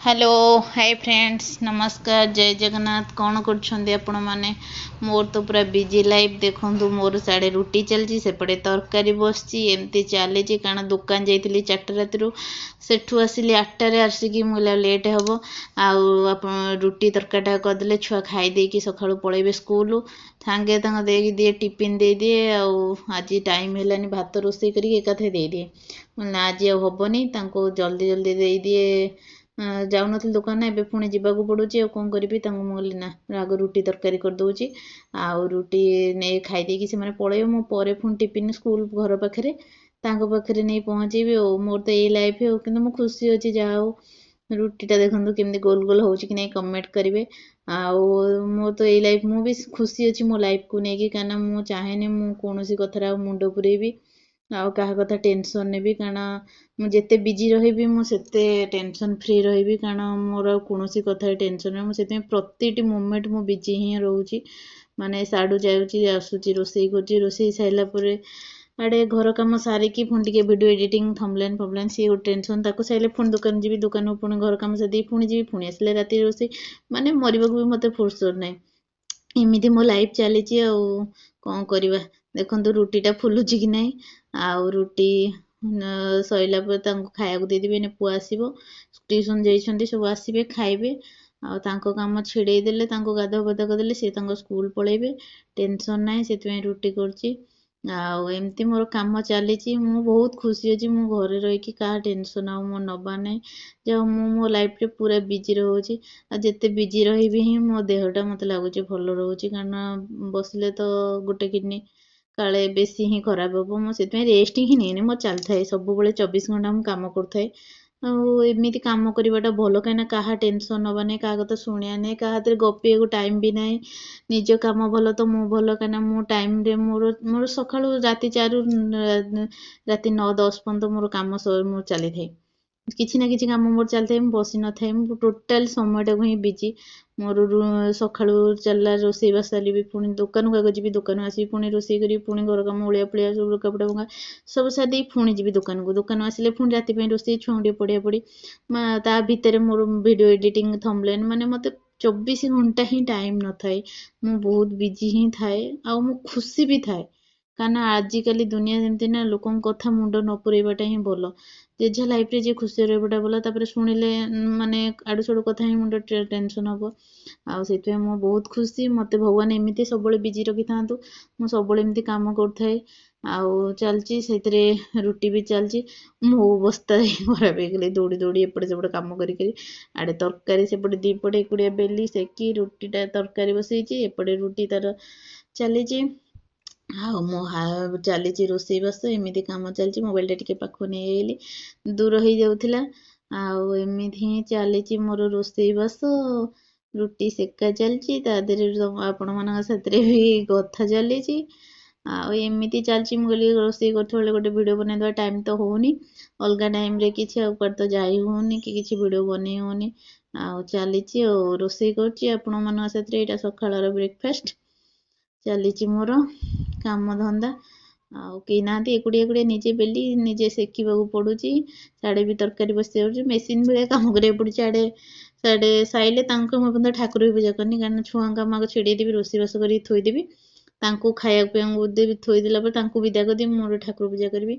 Hello hi friends नमस्कार जय जगन्नाथ कौन कर मैंने मोर तो पूरा बिजी लाइफ देखूँ मोर साढ़े रुटी चलती सेपटे तरकारी बसची एमती चली कारण दुकान जाइली 4टा राति सेठू आसिली 8टारे आसिकी मुझे लेट हम रुटी तरकारीटा करदे छुआ खाईदे सका पलैबे स्कूल सांगे देकी दिए टिफिन दे दिए आज टाइम है भात रोषे करके एकाथे दे दिए ना आज हेनी जल्दी जल्दी दे दिए जाऊन दुकान एवं पुणी जावाक पड़ूँ कौन करी ना आग रुटी तरकारी करदे रुटी नहीं खाईदे से पलैबे मो पुणी टिफिन स्कूल घर पाखे पाखे नहीं पहुँचेबी मोर तो यही लाइफ हो कि खुशी अच्छी जहाँ हो रुटीटा देखो केमती गोल गोल हो कि नहीं कमेंट करेंगे मो तो यही लाइफ मु भी खुशी अच्छी मो लाइफ को लेकिन कहीं मुझे चाहे मुझे कथार मुंड पुरेबी क्या कथा टेंशन नेबी कारण मुझे बिजी रही मुझे टेंशन फ्री रही कारण मोर कौन कथा टेंशन मुझे प्रति मोमेंट मु बिजी ही रोचे माने साड़ू जाऊँगी रोसई कर रोसई सारापर आड़े घर कम सारिकी पुणी टे वीडियो एडिटिंग थम्बनेल फम्बनेल सी गोटे टेंशन ताको सारे पुणी दुकान जी दुकान पुणी घर कम सारी पुणी जी पुणी आसले राति रोसई माने मरवा भी मत फुर्सत ना एमती मो लाइफ चली कौन करवा देखो रुटीटा फुलुची कि नहीं रुटी सैला खाया देदेवी पुआ आसो ट्यूशन जाइए सब आसवे खाइबे काम छिड़ेदेले गाधुआ पाधा करदे सी स्कूल पलैबे टेंशन ना से रुटी करमती मोर कम चली बहुत खुशी अच्छी मु घरे रही क्या टेंशन मो नबार ना जब मो लाइफ रे पूरा बिजी रोचे जिते बिजी रही ही मो देहटा मत लगुच भल रोचे कारण बसले तो गोटे किडनी काले बेसी ही खराब हम मुझे रेस्ट ही नहीं मोर चलता है सब 24 घंटा मुझे कम करें एमती कम करवाटा भल कहीं क्या टेंशन नवा नहीं क्या कथा शुणा नहीं क्या हाथ में गपे को टाइम भी ना निज कम भल तो मु भल कहीं मो टाइम मोर मोर सका राति 4 राति 9-10 पर्यंत मोर कम मोर चली था किसी ना किसी कम मोर चलता बसी न था टोटाल समयटा को ही बिजी मोर सका चलला रोसई बास चलि पुणी दुकान को जी दुकान आसि पुणी रोसई करी पुणी घर कम ओलिया पलिया सब लुगापटा भंगा सब सारी पुणी जी दुकान आसिले पुणी राति रोसई छुआ टे पढ़िया पढ़ी ता भितर मोर वीडियो एडिटिंग थम्बनेल माने मत 24 घंटा ही टाइम न थाए मु बहुत बिजी ही थाए आ मु खुशी भी थाए कारण आजिकल दुनिया जमती ना लोक कथा मुंड न पुरेबाटा ही भल जे लाइफ रे जे खुशी रहा भल शुणिले माने आड़ू साड़ू कथा ही मुंड टेंशन हम आउ मो बहुत खुशी मत भगवान एमती सब बिजी रखी था मुझे सब एमती कम कर चलची से रुटी भी चलची मो अवस्था खराब हो गली दौड़ी दौड़ी एपटे सेपटे कम करी आड़े तरकारी सेपटे दीपटे एकुड़िया बेली सेकी रुटीटा तरकारी बसई एपटे रुटी तार चली मो चली रोसई बास एमती कम चलती मोबाइल टे पाख नहीं आइली दूर हो जाऊला आमती ही चली मोर रोसई बास रुटी सेका चलती आपण मान भी कथा चली एमती चलती मुझे रोसई कर गोटे वीडियो बनवा टाइम तो होनी अलग टाइम रे किसी तो जाई होनी कि वीडियो बन होनी चली रोसई कर सकाळ ब्रेकफास्ट चली मोर काम धंदा कई ना एकुड़िया एकुड़िया निजे बेली निजे सेकवा पड़ू साड़े भी तरकारी बस मेसीन भाया कम कर पड़ी आड़े साड़े साइले मुझे ठाकुर भी पूजा करनी कारण छुआ काम आगे छिड़ेदेवी रोसईबास कर थोदेवी खाया पीवा देवी थोदेला विदा करदेवी मोर ठाकुर पूजा करी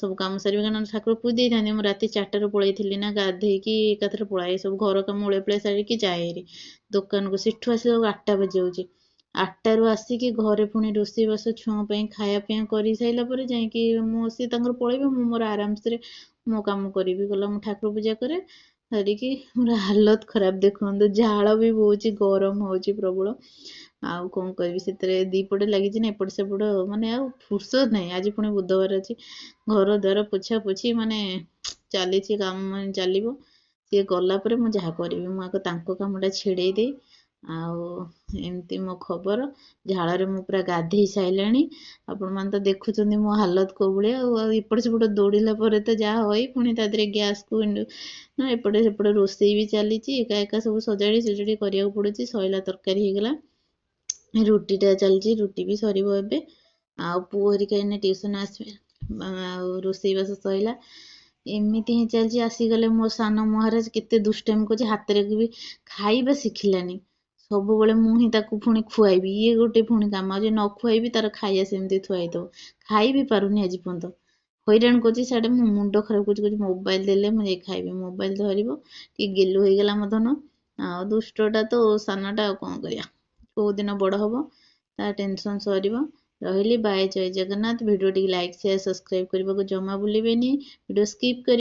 सब कम सारी कारण ठाकुर पूजे था राति 4टार पलैली ना गाधेकी एकाथर पलाए सब घर कम ओलिया पलिया सारिकी जाए दुकान को सेठू आस 8टा बजे 8टारू आसिकी घरे पुणी रोसईबास छुआ खाया पीवा कर सारापर जाकि पलैबे मोर आराम से मो कम करी गला मु ठाकुर पूजा करे सारिकी मोर हालत खराब देखो झाड़ भी बहुत गरम हो प्रबल आउ कौन करी दीपटे लगी एपट सेपट माने फुर्सत नहीं आज पुणी बुधवार अच्छी घर द्वार पोछा पोछी माने चली काम चलो सी गलापर मुझे जहाँ करी मुझे कामटा छिड़े दे एमती मो खबर झाड़ मु पूरा गाधे सारा आपण मैंने तो देखुं मो हालत को भाया एपट सेपट दौड़ला तो जहाँ हो पुणी गैस को ना एपटे सेपटे रोसई भी चली एका एका सब सजाड़ी सजाड़ी करा पड़ू सैला तरकारी होगला रुटीटा चलती रुटी भी सर पुओ हरिका ट्यूशन आसवे रोसई बास सैला ଏମିତି ହିଁ ଚାଲିଛି। ଆସିଗଲେ ମୋ ସାନ ମହାରାଜ, କେତେ ଦୁଷ୍ଟାମି କରୁଛି, ହାତରେ ବି ଖାଇବା ଶିଖିଲାନି। ସବୁବେଳେ ମୁଁ ହିଁ ତାକୁ ପୁଣି ଖୁଆଇବି, ଇଏ ଗୋଟେ ପୁଣି କାମ, ଯେ ନ ଖୁଆଇବି ତାର ଖାଇବା ସେମିତି ଥୁଆଇଦବ, ଖାଇ ବି ପାରୁନି ଆଜି ପର୍ଯ୍ୟନ୍ତ। ହଇରାଣ କରୁଛି। ସାଡେ ମୋ ମୁଣ୍ଡ ଖରାପ କରୁଛି, କହୁଛି ମୋବାଇଲ ଦେଲେ ମୁଁ ଯାଇ ଖାଇବି। ମୋବାଇଲ ଧରିବ, ଟିକେ ଗେଲୁ ହେଇଗଲା ମୋ ଧନ। ଆଉ ଦୁଷ୍ଟଟା ତ ସାନଟା, ଆଉ କଣ କରିବା। କୋଉ ଦିନ ବଡ ହବ ତା ଟେନସନ ସରିବ। ରହିଲି, ବାଏ, ଜୟ ଜଗନ୍ନାଥ। ଭିଡ଼ିଓ ଟିକେ ଲାଇକ୍ ସେୟାର ସବସ୍କ୍ରାଇବ କରିବାକୁ ଜମା ଭୁଲିବେନି। ଭିଡ଼ିଓ ସ୍କିପ୍ କରି